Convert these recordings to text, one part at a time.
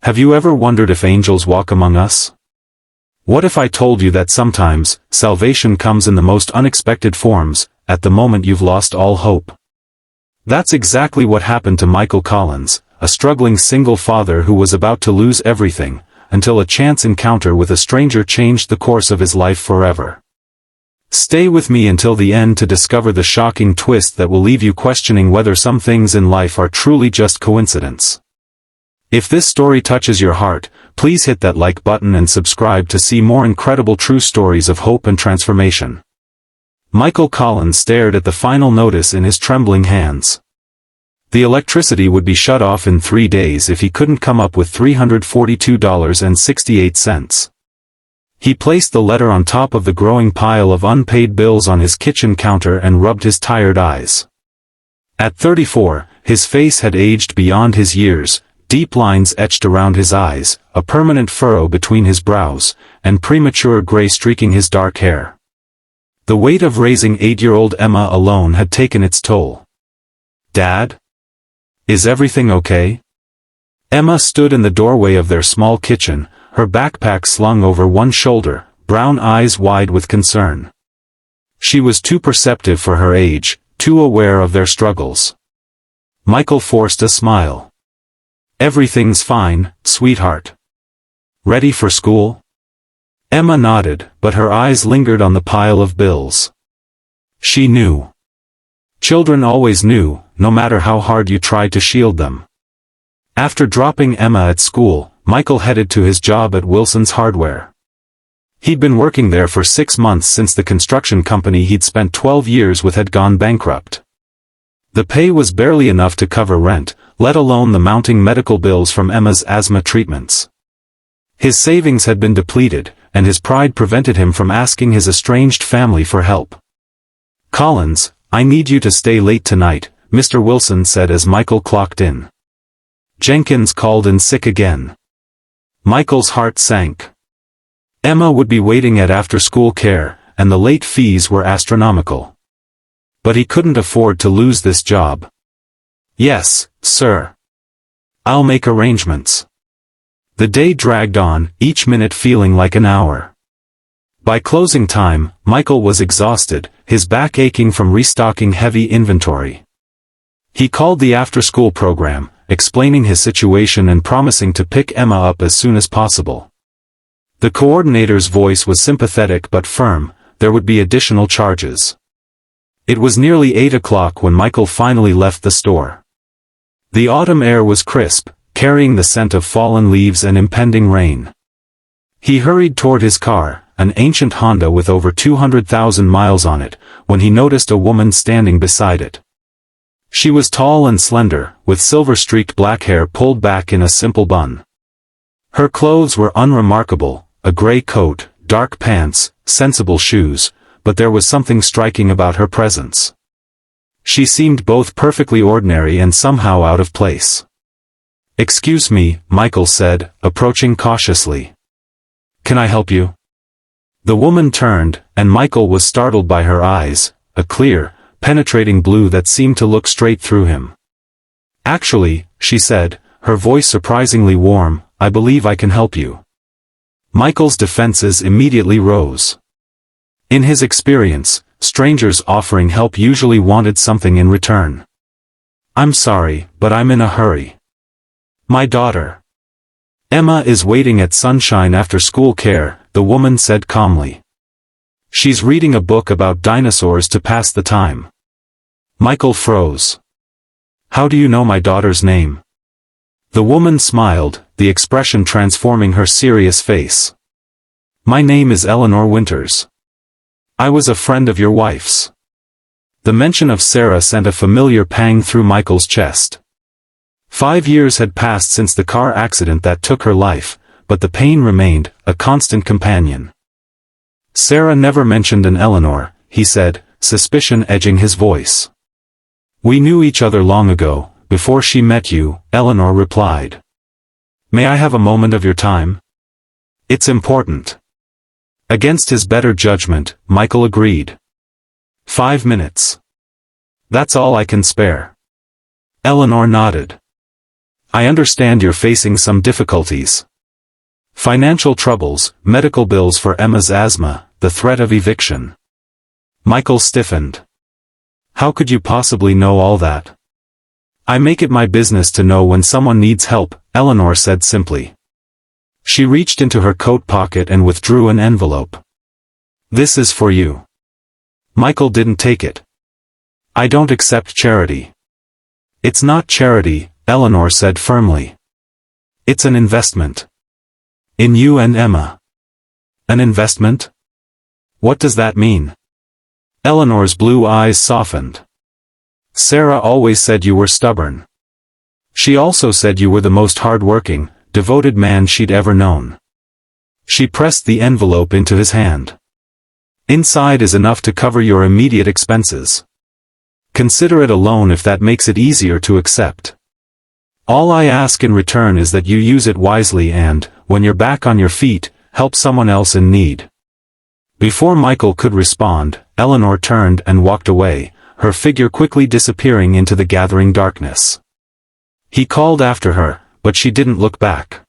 Have you ever wondered if angels walk among us? What if I told you that sometimes, salvation comes in the most unexpected forms, at the moment you've lost all hope? That's exactly what happened to Michael Collins, a struggling single father who was about to lose everything, until a chance encounter with a stranger changed the course of his life forever. Stay with me until the end to discover the shocking twist that will leave you questioning whether some things in life are truly just coincidence. If this story touches your heart, please hit that like button and subscribe to see more incredible true stories of hope and transformation. Michael Collins stared at the final notice in his trembling hands. The electricity would be shut off in 3 days if he couldn't come up with $342.68. He placed the letter on top of the growing pile of unpaid bills on his kitchen counter and rubbed his tired eyes. At 34, his face had aged beyond his years, deep lines etched around his eyes, a permanent furrow between his brows, and premature gray streaking his dark hair. The weight of raising 8-year-old Emma alone had taken its toll. "Dad? Is everything okay?" Emma stood in the doorway of their small kitchen, her backpack slung over one shoulder, brown eyes wide with concern. She was too perceptive for her age, too aware of their struggles. Michael forced a smile. "Everything's fine, sweetheart. Ready for school?" Emma nodded, but her eyes lingered on the pile of bills. She knew. Children always knew, no matter how hard you tried to shield them. After dropping Emma at school, Michael headed to his job at Wilson's Hardware. He'd been working there for 6 months since the construction company he'd spent 12 years with had gone bankrupt. The pay was barely enough to cover rent, let alone the mounting medical bills from Emma's asthma treatments. His savings had been depleted, and his pride prevented him from asking his estranged family for help. "Collins, I need you to stay late tonight," Mr. Wilson said as Michael clocked in. Jenkins called in sick again. Michael's heart sank. Emma would be waiting at after-school care, and the late fees were astronomical. But he couldn't afford to lose this job. "Yes, sir. I'll make arrangements." The day dragged on, each minute feeling like an hour. By closing time, Michael was exhausted, his back aching from restocking heavy inventory. He called the after-school program, explaining his situation and promising to pick Emma up as soon as possible. The coordinator's voice was sympathetic but firm, there would be additional charges. It was nearly 8 o'clock when Michael finally left the store. The autumn air was crisp, carrying the scent of fallen leaves and impending rain. He hurried toward his car, an ancient Honda with over 200,000 miles on it, when he noticed a woman standing beside it. She was tall and slender, with silver-streaked black hair pulled back in a simple bun. Her clothes were unremarkable, a gray coat, dark pants, sensible shoes, but there was something striking about her presence. She seemed both perfectly ordinary and somehow out of place. "Excuse me," Michael said, approaching cautiously. "Can I help you?" The woman turned, and Michael was startled by her eyes, a clear, penetrating blue that seemed to look straight through him. "Actually," she said, her voice surprisingly warm, "I believe I can help you." Michael's defenses immediately rose. In his experience, strangers offering help usually wanted something in return. "I'm sorry, but I'm in a hurry. My daughter Emma is waiting at Sunshine After School Care," the woman said calmly. "She's reading a book about dinosaurs to pass the time." Michael froze. "How do you know my daughter's name?" The woman smiled, the expression transforming her serious face. "My name is Eleanor Winters. I was a friend of your wife's." The mention of Sarah sent a familiar pang through Michael's chest. 5 years had passed since the car accident that took her life, but the pain remained, a constant companion. "Sarah never mentioned an Eleanor," he said, suspicion edging his voice. "We knew each other long ago, before she met you," Eleanor replied. "May I have a moment of your time? It's important." Against his better judgment, Michael agreed. 5 minutes. That's all I can spare." Eleanor nodded. I understand you're facing some difficulties. Financial troubles, medical bills for Emma's asthma, the threat of eviction. Michael stiffened. How could you possibly know all that? I make it my business to know when someone needs help, Eleanor said simply. She reached into her coat pocket and withdrew an envelope. This is for you. Michael didn't take it. I don't accept charity. It's not charity, Eleanor said firmly. It's an investment. In you and Emma. An investment? What does that mean? Eleanor's blue eyes softened. Sarah always said you were stubborn. She also said you were the most hard-working, devoted man she'd ever known. She pressed the envelope into his hand. Inside is enough to cover your immediate expenses. Consider it a loan if that makes it easier to accept. All I ask in return is that you use it wisely and, when you're back on your feet, help someone else in need. Before Michael could respond, Eleanor turned and walked away, her figure quickly disappearing into the gathering darkness. He called after her, but she didn't look back.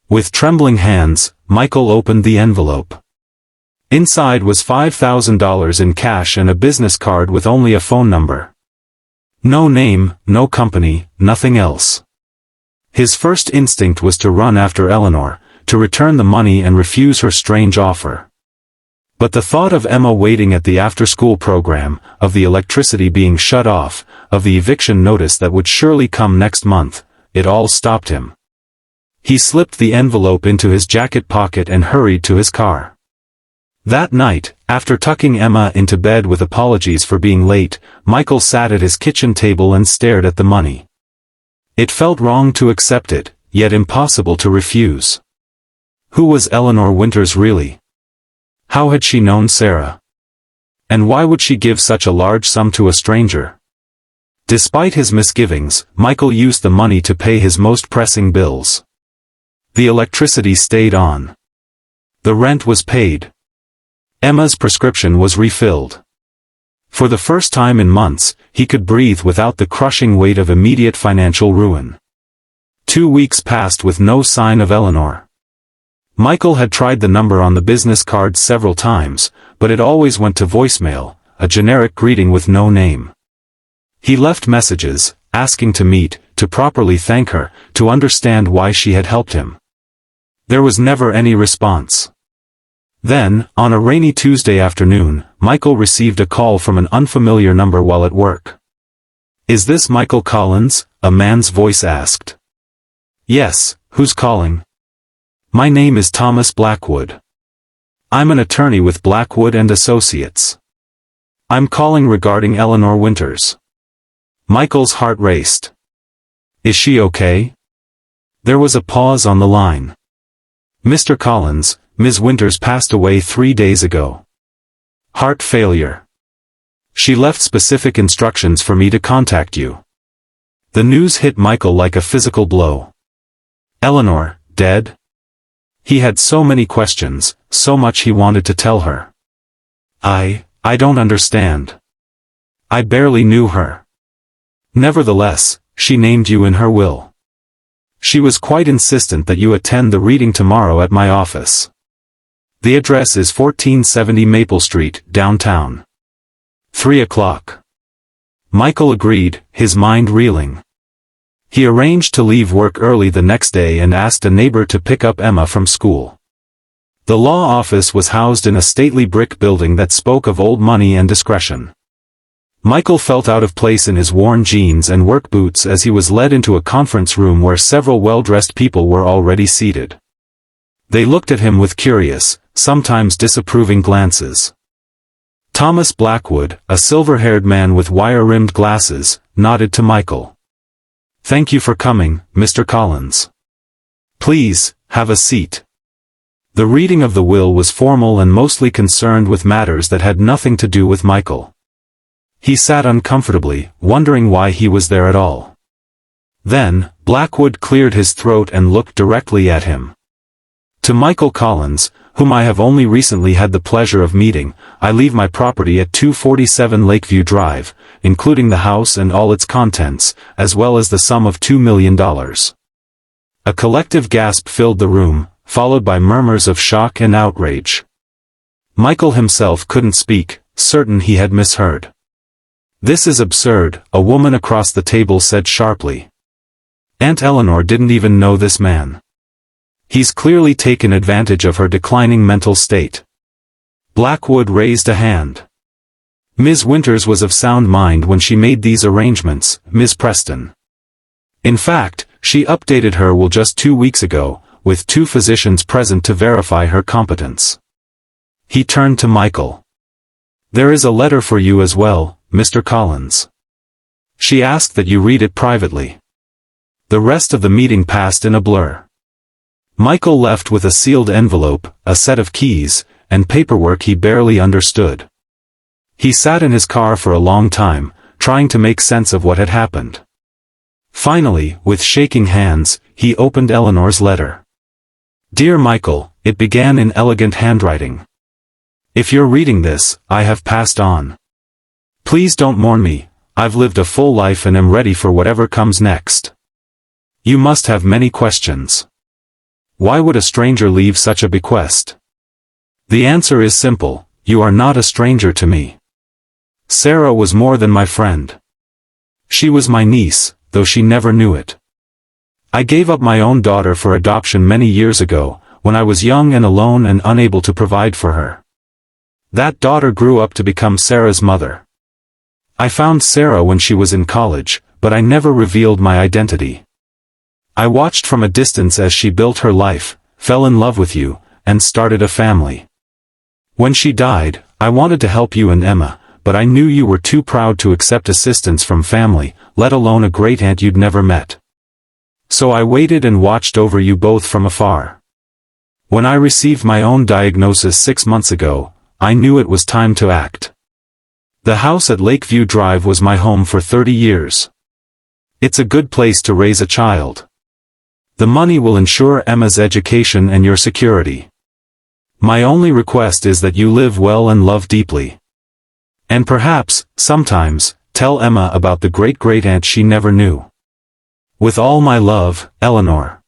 With trembling hands, Michael opened the envelope. Inside was $5,000 in cash and a business card with only a phone number. No name, no company, nothing else. His first instinct was to run after Eleanor, to return the money and refuse her strange offer. But the thought of Emma waiting at the after-school program, of the electricity being shut off, of the eviction notice that would surely come next month, it all stopped him. He slipped the envelope into his jacket pocket and hurried to his car. That night, after tucking Emma into bed with apologies for being late, Michael sat at his kitchen table and stared at the money. It felt wrong to accept it, yet impossible to refuse. Who was Eleanor Winters really? How had she known Sarah? And why would she give such a large sum to a stranger? Despite his misgivings, Michael used the money to pay his most pressing bills. The electricity stayed on. The rent was paid. Emma's prescription was refilled. For the first time in months, he could breathe without the crushing weight of immediate financial ruin. 2 weeks passed with no sign of Eleanor. Michael had tried the number on the business card several times, but it always went to voicemail, a generic greeting with no name. He left messages, asking to meet, to properly thank her, to understand why she had helped him. There was never any response. Then, on a rainy Tuesday afternoon, Michael received a call from an unfamiliar number while at work. "Is this Michael Collins?" a man's voice asked. "Yes, who's calling?" "My name is Thomas Blackwood. I'm an attorney with Blackwood and Associates. I'm calling regarding Eleanor Winters." Michael's heart raced. "Is she okay?" There was a pause on the line. "Mr. Collins, Ms. Winters passed away 3 days ago. Heart failure. She left specific instructions for me to contact you." The news hit Michael like a physical blow. Eleanor, dead? He had so many questions, so much he wanted to tell her. I don't understand. I barely knew her. Nevertheless, she named you in her will. She was quite insistent that you attend the reading tomorrow at my office. The address is 1470 Maple Street, downtown. 3 o'clock. Michael agreed, his mind reeling. He arranged to leave work early the next day and asked a neighbor to pick up Emma from school. The law office was housed in a stately brick building that spoke of old money and discretion. Michael felt out of place in his worn jeans and work boots as he was led into a conference room where several well-dressed people were already seated. They looked at him with curious, sometimes disapproving glances. Thomas Blackwood, a silver-haired man with wire-rimmed glasses, nodded to Michael. "Thank you for coming, Mr. Collins. Please, have a seat." The reading of the will was formal and mostly concerned with matters that had nothing to do with Michael. He sat uncomfortably, wondering why he was there at all. Then, Blackwood cleared his throat and looked directly at him. To Michael Collins, whom I have only recently had the pleasure of meeting, I leave my property at 247 Lakeview Drive, including the house and all its contents, as well as the sum of $2 million. A collective gasp filled the room, followed by murmurs of shock and outrage. Michael himself couldn't speak, certain he had misheard. "This is absurd," a woman across the table said sharply. "Aunt Eleanor didn't even know this man. He's clearly taken advantage of her declining mental state." Blackwood raised a hand. "Ms. Winters was of sound mind when she made these arrangements, Ms. Preston. In fact, she updated her will just 2 weeks ago, with 2 physicians present to verify her competence." He turned to Michael. "There is a letter for you as well, Mr. Collins. She asked that you read it privately." The rest of the meeting passed in a blur. Michael left with a sealed envelope, a set of keys, and paperwork he barely understood. He sat in his car for a long time, trying to make sense of what had happened. Finally, with shaking hands, he opened Eleanor's letter. "Dear Michael," it began in elegant handwriting. "If you're reading this, I have passed on. Please don't mourn me, I've lived a full life and am ready for whatever comes next. You must have many questions. Why would a stranger leave such a bequest? The answer is simple: you are not a stranger to me. Sarah was more than my friend. She was my niece, though she never knew it. I gave up my own daughter for adoption many years ago, when I was young and alone and unable to provide for her. That daughter grew up to become Sarah's mother. I found Sarah when she was in college, but I never revealed my identity. I watched from a distance as she built her life, fell in love with you, and started a family. When she died, I wanted to help you and Emma, but I knew you were too proud to accept assistance from family, let alone a great-aunt you'd never met. So I waited and watched over you both from afar. When I received my own diagnosis 6 months ago, I knew it was time to act. The house at Lakeview Drive was my home for 30 years. It's a good place to raise a child. The money will ensure Emma's education and your security. My only request is that you live well and love deeply. And perhaps, sometimes, tell Emma about the great-great-aunt she never knew. With all my love, Eleanor."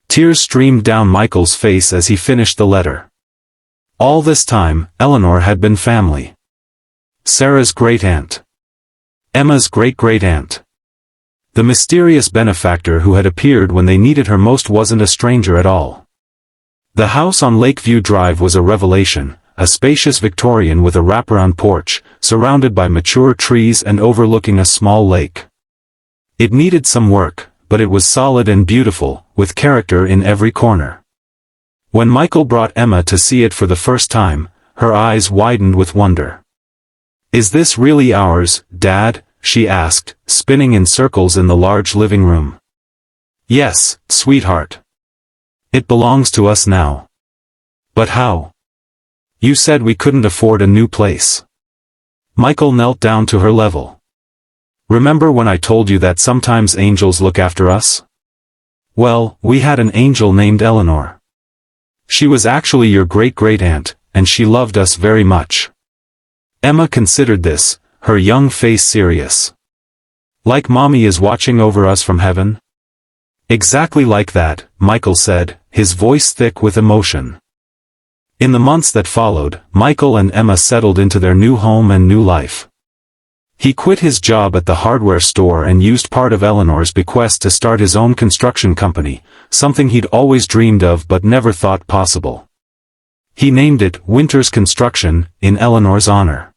Tears streamed down Michael's face as he finished the letter. All this time, Eleanor had been family. Sarah's great-aunt. Emma's great-great-aunt. The mysterious benefactor who had appeared when they needed her most wasn't a stranger at all. The house on Lakeview Drive was a revelation, a spacious Victorian with a wraparound porch, surrounded by mature trees and overlooking a small lake. It needed some work, but it was solid and beautiful, with character in every corner. When Michael brought Emma to see it for the first time, her eyes widened with wonder. "Is this really ours, Dad?" she asked, spinning in circles in the large living room. "Yes, sweetheart. It belongs to us now." "But how? You said we couldn't afford a new place." Michael knelt down to her level. "Remember when I told you that sometimes angels look after us? Well, we had an angel named Eleanor. She was actually your great-great-aunt, and she loved us very much." Emma considered this, her young face serious. "Like Mommy is watching over us from heaven?" "Exactly like that," Michael said, his voice thick with emotion. In the months that followed, Michael and Emma settled into their new home and new life. He quit his job at the hardware store and used part of Eleanor's bequest to start his own construction company, something he'd always dreamed of but never thought possible. He named it Winters Construction, in Eleanor's honor.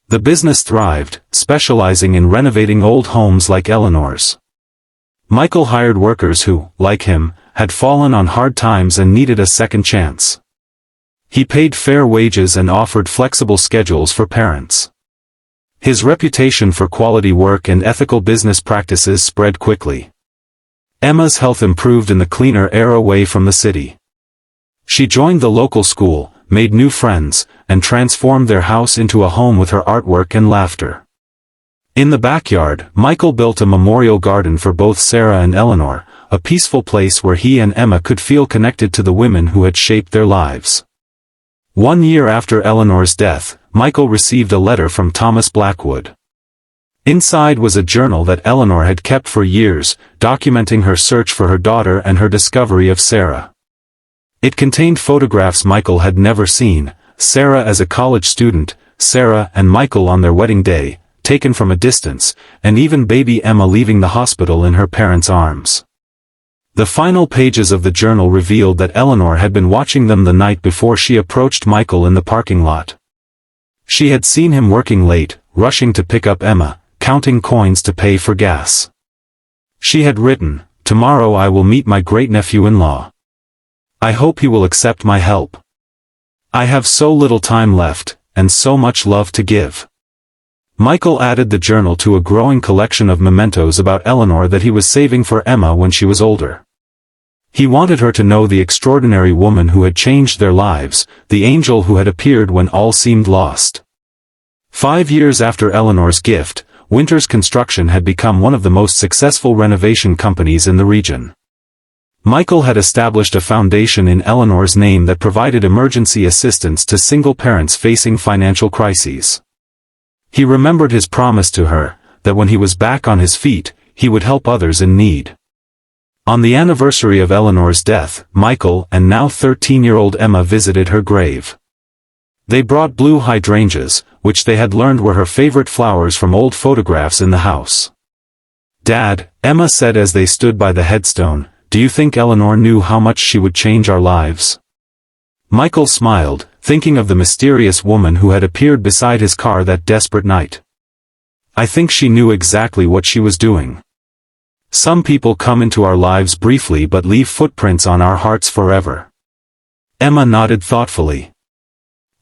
The business thrived, specializing in renovating old homes like Eleanor's. Michael hired workers who, like him, had fallen on hard times and needed a second chance. He paid fair wages and offered flexible schedules for parents. His reputation for quality work and ethical business practices spread quickly. Emma's health improved in the cleaner air away from the city. She joined the local school, made new friends, and transformed their house into a home with her artwork and laughter. In the backyard, Michael built a memorial garden for both Sarah and Eleanor, a peaceful place where he and Emma could feel connected to the women who had shaped their lives. 1 year after Eleanor's death, Michael received a letter from Thomas Blackwood. Inside was a journal that Eleanor had kept for years, documenting her search for her daughter and her discovery of Sarah. It contained photographs Michael had never seen, Sarah as a college student, Sarah and Michael on their wedding day, taken from a distance, and even baby Emma leaving the hospital in her parents' arms. The final pages of the journal revealed that Eleanor had been watching them the night before she approached Michael in the parking lot. She had seen him working late, rushing to pick up Emma, counting coins to pay for gas. She had written, "Tomorrow I will meet my great-nephew-in-law. I hope he will accept my help. I have so little time left, and so much love to give." Michael added the journal to a growing collection of mementos about Eleanor that he was saving for Emma when she was older. He wanted her to know the extraordinary woman who had changed their lives, the angel who had appeared when all seemed lost. 5 years after Eleanor's gift, Winters Construction had become one of the most successful renovation companies in the region. Michael had established a foundation in Eleanor's name that provided emergency assistance to single parents facing financial crises. He remembered his promise to her, that when he was back on his feet, he would help others in need. On the anniversary of Eleanor's death, Michael and now 13-year-old Emma visited her grave. They brought blue hydrangeas, which they had learned were her favorite flowers from old photographs in the house. "Dad," Emma said as they stood by the headstone, "do you think Eleanor knew how much she would change our lives?" Michael smiled, thinking of the mysterious woman who had appeared beside his car that desperate night. "I think she knew exactly what she was doing. Some people come into our lives briefly but leave footprints on our hearts forever." Emma nodded thoughtfully.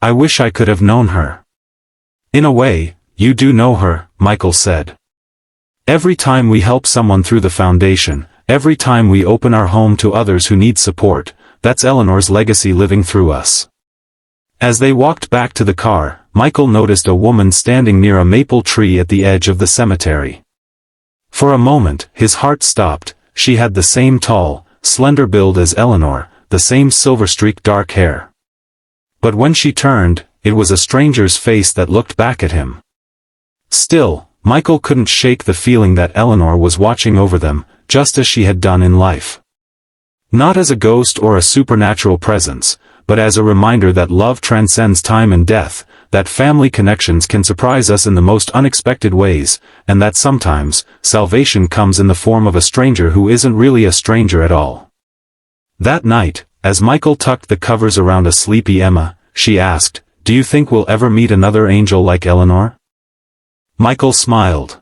"I wish I could have known her." "In a way, you do know her," Michael said. "Every time we help someone through the foundation, every time we open our home to others who need support, that's Eleanor's legacy living through us." As they walked back to the car, Michael noticed a woman standing near a maple tree at the edge of the cemetery. For a moment, his heart stopped. She had the same tall, slender build as Eleanor, the same silver-streaked dark hair. But when she turned, it was a stranger's face that looked back at him. Still, Michael couldn't shake the feeling that Eleanor was watching over them, just as she had done in life. Not as a ghost or a supernatural presence, but as a reminder that love transcends time and death, that family connections can surprise us in the most unexpected ways, and that sometimes, salvation comes in the form of a stranger who isn't really a stranger at all. That night, as Michael tucked the covers around a sleepy Emma, she asked, "Do you think we'll ever meet another angel like Eleanor?" Michael smiled.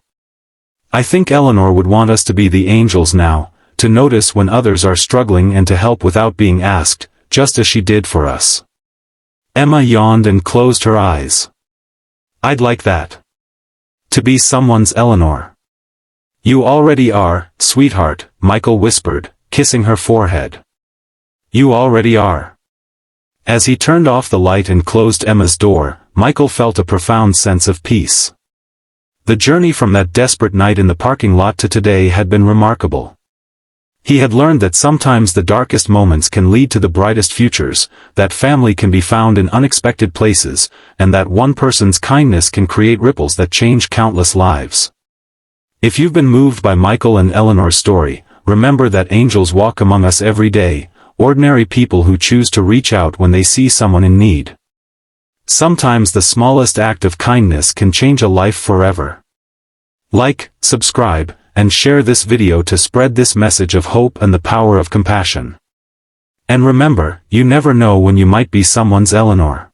"I think Eleanor would want us to be the angels now, to notice when others are struggling and to help without being asked, just as she did for us." Emma yawned and closed her eyes. "I'd like that. To be someone's Eleanor." "You already are, sweetheart," Michael whispered, kissing her forehead. "You already are." As he turned off the light and closed Emma's door, Michael felt a profound sense of peace. The journey from that desperate night in the parking lot to today had been remarkable. He had learned that sometimes the darkest moments can lead to the brightest futures, that family can be found in unexpected places, and that one person's kindness can create ripples that change countless lives. If you've been moved by Michael and Eleanor's story, remember that angels walk among us every day, ordinary people who choose to reach out when they see someone in need. Sometimes the smallest act of kindness can change a life forever. Like, subscribe, and share this video to spread this message of hope and the power of compassion. And remember, you never know when you might be someone's Eleanor.